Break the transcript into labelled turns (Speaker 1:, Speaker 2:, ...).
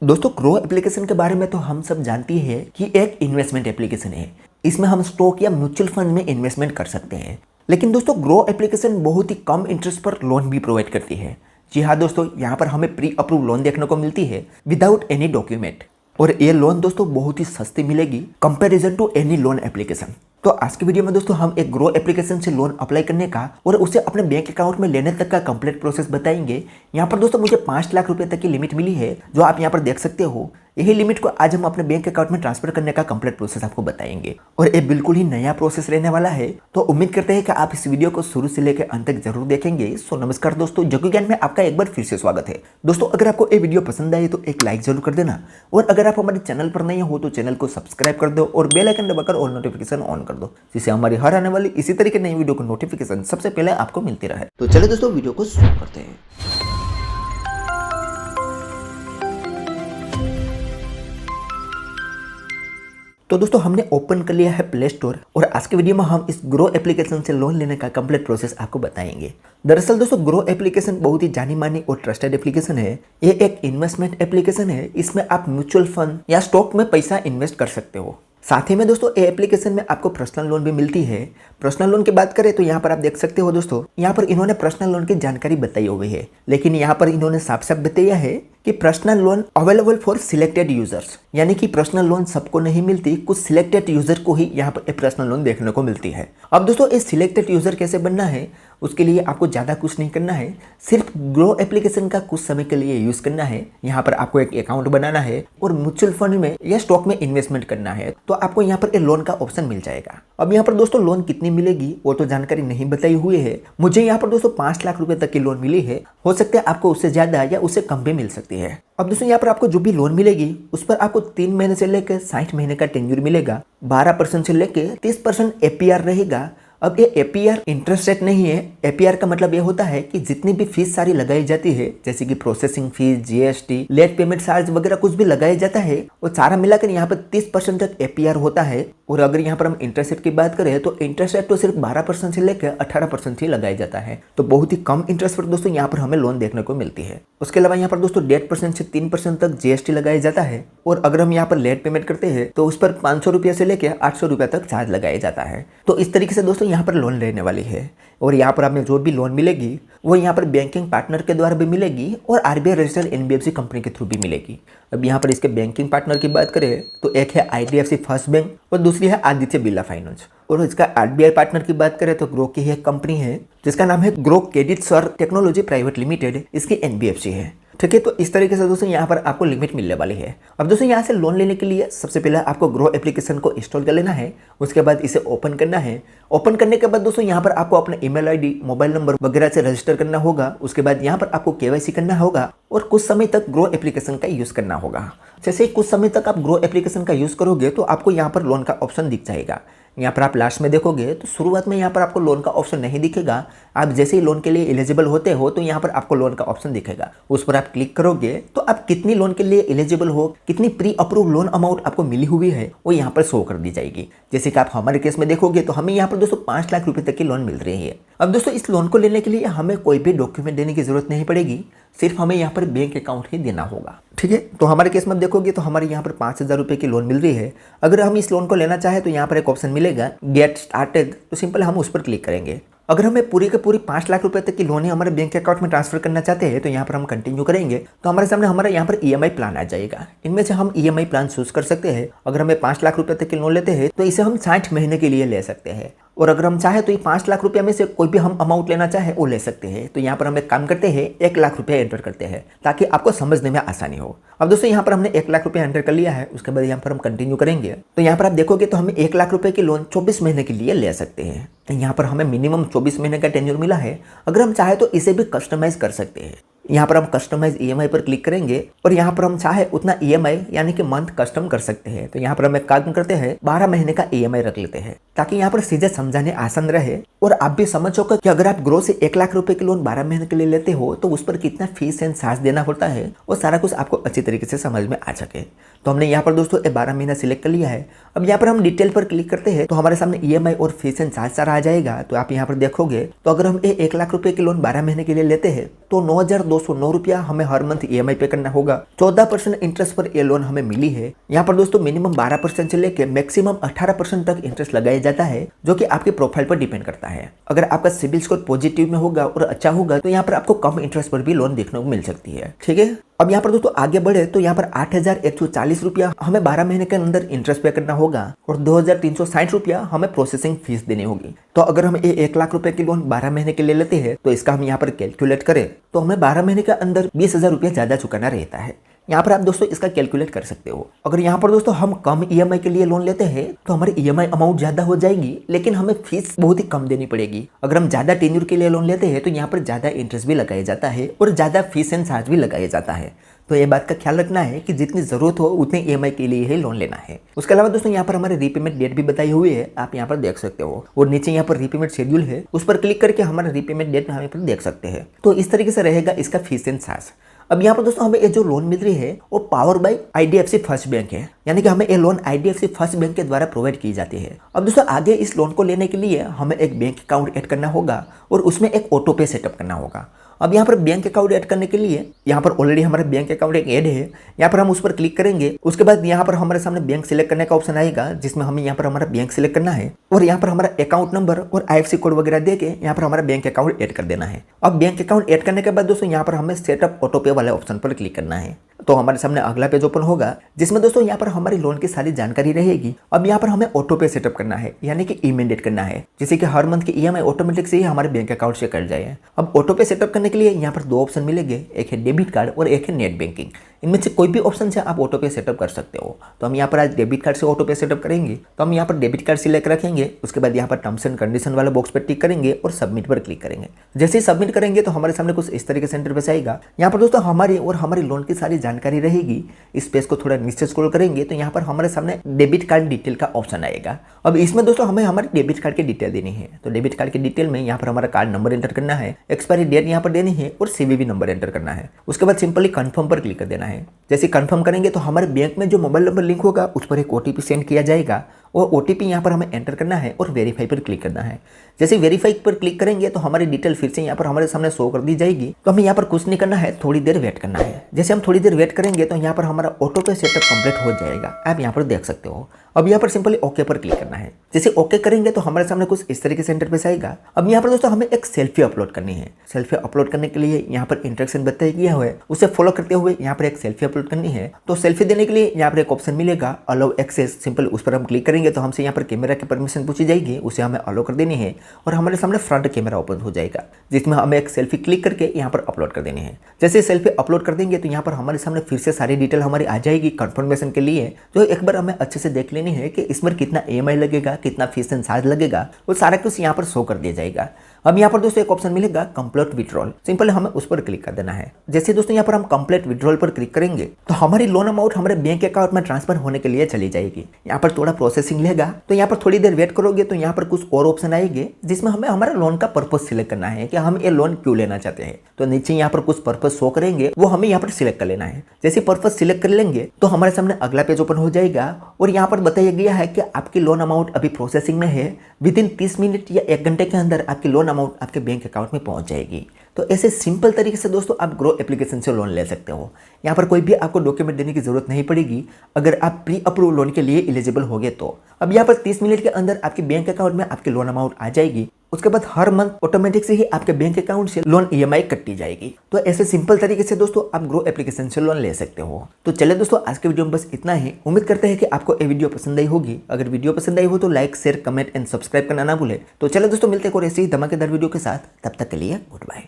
Speaker 1: दोस्तों grow application के बारे में तो हम सब जानते हैं कि एक इन्वेस्टमेंट एप्लीकेशन है। इसमें हम स्टॉक या म्यूचुअल फंड में इन्वेस्टमेंट कर सकते हैं। लेकिन दोस्तों ग्रो एप्लीकेशन बहुत ही कम इंटरेस्ट पर लोन भी प्रोवाइड करती है। जी हाँ दोस्तों, यहाँ पर हमें प्री अप्रूव लोन देखने को मिलती है विदाउट एनी डॉक्यूमेंट। और ये लोन दोस्तों बहुत ही सस्ती मिलेगी comparison to any loan application. तो आज की वीडियो में दोस्तों हम एक ग्रो एप्लीकेशन से लोन अप्लाई करने का और उसे अपने बैंक अकाउंट में लेने तक का कंप्लीट प्रोसेस बताएंगे। यहाँ पर दोस्तों मुझे 5 लाख रुपए तक की लिमिट मिली है, जो आप यहाँ पर देख सकते हो। यही लिमिट को आज हम अपने बैंक अकाउंट में ट्रांसफर करने का कंप्लीट प्रोसेस आपको बताएंगे और ये बिल्कुल ही नया प्रोसेस रहने वाला है। तो उम्मीद करते हैं कि आप इस वीडियो को शुरू से लेकर अंत तक जरूर देखेंगे। सो नमस्कार दोस्तों, जग्गू ज्ञान में आपका एक बार फिर से स्वागत है। दोस्तों अगर आपको ये वीडियो पसंद आए तो एक लाइक जरूर कर देना, और अगर आप हमारे चैनल पर नए हो तो चैनल को सब्सक्राइब कर दो और बेल आइकन दबाकर ऑल नोटिफिकेशन ऑन कर दो, जिससे हमारी हर आने वाली इसी तरीके नई वीडियो को नोटिफिकेशन सबसे पहले आपको मिलती रहे। तो चलिए दोस्तों वीडियो को शुरू करते हैं। तो दोस्तों हमने ओपन कर लिया है प्ले स्टोर और आज के वीडियो में हम इस ग्रो एप्लीकेशन से लोन लेने का कंप्लीट प्रोसेस आपको बताएंगे। दरअसल दोस्तों ग्रो एप्लीकेशन बहुत ही जानी मानी और ट्रस्टेड एप्लीकेशन है। ये एक इन्वेस्टमेंट एप्लीकेशन है। इसमें आप म्यूचुअल फंड या स्टॉक में पैसा इन्वेस्ट कर सकते हो। साथ ही में दोस्तों ये एप्लीकेशन में आपको पर्सनल लोन भी मिलती है। पर्सनल लोन की बात करें तो यहाँ पर आप देख सकते हो दोस्तों, यहाँ पर इन्होंने पर्सनल लोन की जानकारी बताई हुई है, लेकिन यहाँ पर इन्होंने साफ साफ बताया है कि personal loan available for selected users, यानी कि पर्सनल लोन सबको नहीं मिलती, कुछ सिलेक्टेड यूजर को ही यहाँ पर पर्सनल लोन देखने को मिलती है। अब दोस्तों इस सिलेक्टेड यूजर कैसे बनना है, उसके लिए आपको ज़्यादा कुछ नहीं करना है, सिर्फ ग्रो एप्लीकेशन का कुछ समय के लिए यूज़ करना है। यहाँ पर आपको एक अकाउंट बनाना है और म्यूचुअल फंड में या स्टॉक में इन्वेस्टमेंट करना है, तो आपको यहाँ पर लोन का ऑप्शन मिल जाएगा। अब यहाँ पर दोस्तों लोन कितनी मिलेगी वो तो जानकारी नहीं बताई हुई है। मुझे यहाँ पर दोस्तों 5 लाख रुपए तक की लोन मिली है। हो सकता है आपको उससे ज़्यादा या उससे कम भी मिल सकती है। अब दोस्तों यहाँ पर आपको जो भी लोन मिलेगी उस पर आपको 3 महीने से लेकर 60 महीने का टेन्योर मिलेगा। 12% से लेकर 30% एपीआर रहेगा। अब ये एपीआर इंटरेस्ट रेट नहीं है। एपीआर का मतलब ये होता है कि जितनी भी फीस सारी लगाई जाती है, जैसे कि processing fee, GST, late payment charge वगैरह कुछ भी लगाया जाता है, वो सारा मिलाकर यहाँ पर 30% तक एपीआर होता है। और अगर यहाँ पर हम इंटरेस्ट रेट की बात करें तो इंटरेस्ट रेट तो सिर्फ 12% से लेकर 18% ही लगाया जाता है। तो बहुत ही कम इंटरेस्ट पर दोस्तों यहाँ पर हमें लोन देखने को मिलती है। उसके अलावा यहाँ पर दोस्तों 1.5% से 3% तक जीएसटी लगाया जाता है। और अगर हम यहाँ पर लेट पेमेंट करते हैं तो उस पर 500 रुपये से लेकर 800 रुपये तक चार्ज लगाया जाता है। तो इस तरीके से दोस्तों यहाँ पर लोन रहने वाली है। और यहाँ पर हमें जो भी लोन मिलेगी वो यहाँ पर बैंकिंग पार्टनर के द्वारा भी मिलेगी और आरबीआई रजिस्टर्ड एनबीएफसी कंपनी के थ्रू भी मिलेगी। अब यहाँ पर इसके बैंकिंग पार्टनर की बात करें तो एक है आईडीएफसी फर्स्ट बैंक और दूसरी है आदित्य बिरला फाइनेंस। और इसका आरबीआई पार्टनर की बात करें तो ग्रो की एक कंपनी है जिसका नाम है grow credit sir technology private limited. इसकी एनबीएफसी है। ठीक है, तो इस तरीके से दोस्तों यहाँ पर आपको लिमिट मिलने वाली है। अब दोस्तों यहाँ से लोन लेने के लिए सबसे पहले आपको ग्रो एप्लीकेशन को इंस्टॉल कर लेना है। उसके बाद इसे ओपन करना है। ओपन करने के बाद दोस्तों यहाँ पर आपको अपना ईमेल आईडी, मोबाइल नंबर वगैरह से रजिस्टर करना होगा। उसके बाद यहाँ पर आपको केवाईसी करना होगा और कुछ समय तक ग्रो एप्लीकेशन का यूज़ करना होगा। जैसे कुछ समय तक आप ग्रो एप्लीकेशन का यूज़ करोगे तो आपको यहाँ पर लोन का ऑप्शन दिख जाएगा। यहाँ पर आप लास्ट में देखोगे तो शुरुआत में यहाँ पर आपको लोन का ऑप्शन नहीं दिखेगा। आप जैसे ही लोन के लिए एलिजिबल होते हो तो यहाँ पर आपको लोन का ऑप्शन दिखेगा। उस पर आप क्लिक करोगे तो आप कितनी लोन के लिए एलिजिबल हो, कितनी प्री अप्रूव लोन अमाउंट आपको मिली हुई है वो यहाँ पर शो कर दी जाएगी। जैसे कि आप हमारे केस में देखोगे तो हमें यहाँ पर दोस्तों 5 लाख रुपए तक की लोन मिल रही है। अब दोस्तों इस लोन को लेने के लिए हमें कोई भी डॉक्यूमेंट देने की जरूरत नहीं पड़ेगी, सिर्फ हमें यहाँ पर बैंक अकाउंट ही देना होगा। ठीक है, तो हमारे केस में देखोगे तो हमारे यहाँ पर 5,000 रुपये की लोन मिल रही है। अगर हम इस लोन को लेना चाहे तो यहाँ पर एक ऑप्शन मिलेगा गेट स्टार्टेड, तो सिंपल हम उस पर क्लिक करेंगे। अगर हमें पूरी के पूरी 5 लाख रुपए तक की लोन ही हमारे बैंक अकाउंट में ट्रांसफर करना चाहते हैं तो यहाँ पर हम कंटिन्यू करेंगे तो हमारे सामने हमारा यहाँ पर ईएमआई प्लान आ जाएगा। इनमें से हम ईएमआई प्लान चूज कर सकते हैं। अगर हमें 5 लाख रुपए तक की लोन लेते हैं तो इसे हम 60 महीने के लिए ले सकते हैं। और अगर हम चाहे तो ये 5 लाख रुपये में से कोई भी हम अमाउंट लेना चाहे वो ले सकते हैं। तो यहाँ पर हम एक काम करते हैं, 1 लाख रुपये एंटर करते हैं ताकि आपको समझने में आसानी हो। अब दोस्तों यहाँ पर हमने 1 लाख रुपये एंटर कर लिया है। उसके बाद यहाँ पर हम कंटिन्यू करेंगे तो यहाँ पर आप देखोगे तो हमें 1 लाख रुपये की लोन 24 महीने के लिए ले सकते हैं। यहाँ पर हमें मिनिमम 24 महीने का टेन्योर मिला है। अगर हम चाहे तो इसे भी कस्टमाइज कर सकते हैं। यहाँ पर हम कस्टमाइज ईएमआई पर क्लिक करेंगे और यहाँ पर हम चाहे उतना ईएमआई यानी कि मंथ कस्टम कर सकते हैं। तो यहाँ पर हम एक काम करते हैं, 12 महीने का ईएमआई रख लेते हैं ताकि यहाँ पर सीधे समझाने आसान रहे और आप भी समझ सको कि अगर आप ग्रो से 1 लाख रुपए की लोन 12 महीने के लिए लेते हो तो उस पर कितना फीस एंड चार्ज देना होता है वो सारा कुछ आपको अच्छी तरीके से समझ में आ सके। तो हमने यहाँ पर दोस्तों 12 महीना सिलेक्ट कर लिया है। अब यहाँ पर हम डिटेल पर क्लिक करते हैं तो हमारे सामने ईएमआई और फीस एंड चार्ज सारा आ जाएगा। तो आप यहाँ पर देखोगे तो अगर हम 1 लाख रुपए की लोन 12 महीने के लिए लेते हैं तो 9,200 ₹209 हमें हर मंथ EMI पे करना होगा। 14% इंटरेस्ट पर ये लोन हमें मिली है। यहाँ पर दोस्तों मिनिमम 12% से लेकर मैक्सिमम 18% तक इंटरेस्ट लगाया जाता है, जो कि आपके प्रोफाइल पर डिपेंड करता है। अगर आपका सिबिल स्कोर पॉजिटिव में होगा और अच्छा होगा तो यहाँ पर आपको कम इंटरेस्ट पर भी लोन देखने को मिल सकती है। ठीक है, अब यहाँ पर दोस्तों आगे बढ़े तो यहाँ पर ₹8,140 हमें 12 महीने के अंदर इंटरेस्ट पे करना होगा और ₹2,360 हमें प्रोसेसिंग फीस देनी होगी। तो अगर हम ये ₹1,00,000 की लोन 12 महीने के लिए लेते हैं तो इसका हम यहाँ पर कैलकुलेट करें तो हमें 12 महीने के अंदर ₹20,000 ज़्यादा चुकाना रहता है। यहाँ पर आप दोस्तों इसका कैलकुलेट कर सकते हो। अगर यहाँ पर दोस्तों हम कम EMI के लिए लोन लेते हैं तो हमारी EMI अमाउंट ज्यादा हो जाएगी, लेकिन हमें फीस बहुत ही कम देनी पड़ेगी। अगर हम ज्यादा टेन्योर के लिए लोन लेते हैं तो यहाँ पर ज्यादा इंटरेस्ट भी लगाया जाता है और ज्यादा फीस एंड चार्ज भी लगाया जाता है। तो ये बात का ख्याल रखना है कि जितनी जरूरत हो उतने EMI के लिए ही लोन लेना है। उसके अलावा दोस्तों यहाँ पर हमारे रीपेमेंट डेट भी बताई हुई है, आप यहाँ पर देख सकते हो और नीचे यहाँ पर रीपेमेंट शेड्यूल है, उस पर क्लिक करके हमारा रीपेमेंट डेट यहाँ पर देख सकते हैं। तो इस तरीके से रहेगा इसका फीस एंड चार्ज। अब यहाँ पर दोस्तों हमें ये जो लोन मिल रही है वो power bye IDFC first bank है, यानी कि हमें ये लोन IDFC फर्स्ट बैंक के द्वारा प्रोवाइड की जाती है। अब दोस्तों आगे इस लोन को लेने के लिए हमें एक बैंक अकाउंट ऐड करना होगा और उसमें एक ऑटो पे सेटअप करना होगा। अब यहाँ पर बैंक अकाउंट ऐड करने के लिए यहाँ पर ऑलरेडी हमारा बैंक अकाउंट एक ऐड है, यहाँ पर हम उस पर क्लिक करेंगे। उसके बाद यहाँ पर हमारे सामने बैंक सिलेक्ट करने का ऑप्शन आएगा, जिसमें हमें यहाँ पर हमारा बैंक सिलेक्ट करना है और यहाँ पर हमारा अकाउंट नंबर और IFSC कोड वगैरह देके यहाँ पर हमारा बैंक अकाउंट ऐड कर देना है। अब बैंक अकाउंट ऐड करने के बाद दोस्तों यहाँ पर हमें सेटअप ऑटो पे वाले ऑप्शन पर क्लिक करना है। तो हमारे सामने अगला पेज ओपन होगा, जिसमें दोस्तों यहाँ पर हमारी लोन की सारी जानकारी रहेगी। अब यहाँ पर हमें ऑटो पे सेटअप करना है, यानी कि इमीडिएट करना है, जिससे कि हर मंथ की EMI ऑटोमेटिक से ही हमारे बैंक अकाउंट से कट जाए। अब ऑटो पे सेटअप करने के लिए यहाँ पर 2 ऑप्शन मिलेंगे, एक है डेबिट कार्ड और एक है नेट बैंकिंग। इनमें से कोई भी ऑप्शन से आप ऑटो पे सेटअप कर सकते हो। तो हम यहाँ पर आज डेबिट कार्ड से ऑटो पे सेटअप करेंगे, तो हम यहाँ पर डेबिट कार्ड सिलेक्ट रखेंगे। उसके बाद यहाँ पर टर्म्स एंड कंडीशन वाले बॉक्स पर टिक करेंगे और सबमिट पर क्लिक करेंगे। जैसे ही सबमिट करेंगे तो हमारे सामने कुछ इस तरीके से इंटरफेस आएगा। यहाँ पर दोस्तों हमारी और हमारी लोन की सारी जानकारी रहेगी। इस पेज को थोड़ा नीचे स्क्रॉल करेंगे तो यहाँ पर हमारे सामने डेबिट कार्ड डिटेल का ऑप्शन आएगा। अब इसमें दोस्तों हमें हमारे डेबिट कार्ड की डिटेल देनी है। तो डेबिट कार्ड की डिटेल में यहाँ पर हमारा कार्ड नंबर एंटर करना है, एक्सपायरी डेट यहाँ पर देनी है और CVV नंबर एंटर करना है। उसके बाद सिंपली कंफर्म पर क्लिक कर देना है। जैसे कंफर्म करेंगे तो हमारे बैंक में जो मोबाइल नंबर लिंक होगा उस पर एक OTP सेंड किया जाएगा और OTP यहाँ पर हमें एंटर करना है और वेरीफाई पर क्लिक करना है। जैसे वेरीफाई पर क्लिक करेंगे तो हमारी डिटेल फिर से यहाँ पर हमारे सामने शो कर दी जाएगी। तो हमें यहाँ पर कुछ नहीं करना है, थोड़ी देर वेट करना है। जैसे हम थोड़ी देर वेट करेंगे तो यहाँ पर हमारा ऑटो पे सेटअप कंप्लीट हो जाएगा, आप यहाँ पर देख सकते हो। अब यहाँ पर सिंपली ओके पर क्लिक करना है। जैसे ओके करेंगे तो हमारे सामने कुछ इस तरीके से इंटरफेस आएगा। अब यहाँ पर दोस्तों हमें एक सेल्फी अपलोड करनी है। सेल्फी अपलोड करने के लिए यहाँ पर इंस्ट्रक्शन बताया गया हुआ है, उसे फॉलो करते हुए यहाँ पर एक सेल्फी अपलोड करनी है। तो सेल्फी देने के लिए यहाँ पर एक ऑप्शन मिलेगा अलाउ एक्सेस, सिंपल उस पर हम क्लिक करेंगे तो हमसे यहाँ पर कैमरा की परमिशन पूछी जाएगी, उसे हमें अलाउ कर देनी है और हमारे सामने फ्रंट कैमरा ओपन हो जाएगा, जिसमें हमें एक सेल्फी क्लिक करके यहाँ पर अपलोड कर देनी है। जैसे सेल्फी अपलोड कर देंगे तो यहाँ पर हमारे सामने फिर से सारी डिटेल हमारी आ जाएगी कंफर्मेशन के लिए। तो एक बार हमें अच्छे से देख लेनी है कि इसमें कितना EMI लगेगा, कितना फीस एंड चार्ज लगेगा, वो सारा कुछ यहाँ पर शो कर दिया जाएगा। अब यहाँ पर दोस्तों एक ऑप्शन मिलेगा कंप्लीट विड्रॉल, सिंपल हमें उस पर क्लिक कर देना है। जैसे दोस्तों यहाँ पर हम कंप्लीट विड्रॉल पर क्लिक करेंगे तो हमारी लोन अमाउंट हमारे बैंक अकाउंट में ट्रांसफर होने के लिए चली जाएगी। यहाँ पर थोड़ा प्रोसेसिंग लेगा, तो यहाँ पर थोड़ी देर वेट करोगे तो यहाँ पर कुछ और ऑप्शन आएंगे, जिसमें हमें हमारा लोन का पर्पज सिलेक्ट करना है कि हम ये लोन क्यों लेना चाहते हैं। तो नीचे यहाँ पर कुछ पर्पज शो करेंगे, वो हमें यहाँ पर सिलेक्ट कर लेना है। जैसे पर्पज सिलेक्ट कर लेंगे तो हमारे सामने अगला पेज ओपन हो जाएगा और यहाँ पर बताया गया है कि आपकी लोन अमाउंट अभी प्रोसेसिंग में है, विद इन 30 मिनट या 1 घंटे के अंदर आपकी लोन अमाउंट आपके बैंक अकाउंट में पहुंच जाएगी। तो ऐसे सिंपल तरीके से दोस्तों आप ग्रो एप्लीकेशन से लोन ले सकते हो। यहाँ पर कोई भी आपको डॉक्यूमेंट देने की जरूरत नहीं पड़ेगी अगर आप प्री अप्रूव लोन के लिए एलिजिबल होगे तो। अब यहाँ पर 30 मिनट के अंदर आपके बैंक अकाउंट में आपकी लोन अमाउंट आ जाएगी। उसके बाद हर मंथ ऑटोमेटिक से ही आपके बैंक अकाउंट से लोन EMI कटी जाएगी। तो ऐसे सिंपल तरीके से दोस्तों आप ग्रो एप्लीकेशन से लोन ले सकते हो। तो चलिए दोस्तों आज के वीडियो में बस इतना ही। उम्मीद करते हैं कि आपको ये वीडियो पसंद आई होगी। अगर वीडियो पसंद आई हो तो like, share, comment and subscribe करना ना भूले। तो चलिए दोस्तों मिलते हैं और ऐसे ही धमाकेदार वीडियो के साथ, तब तक के लिए गुड बाय।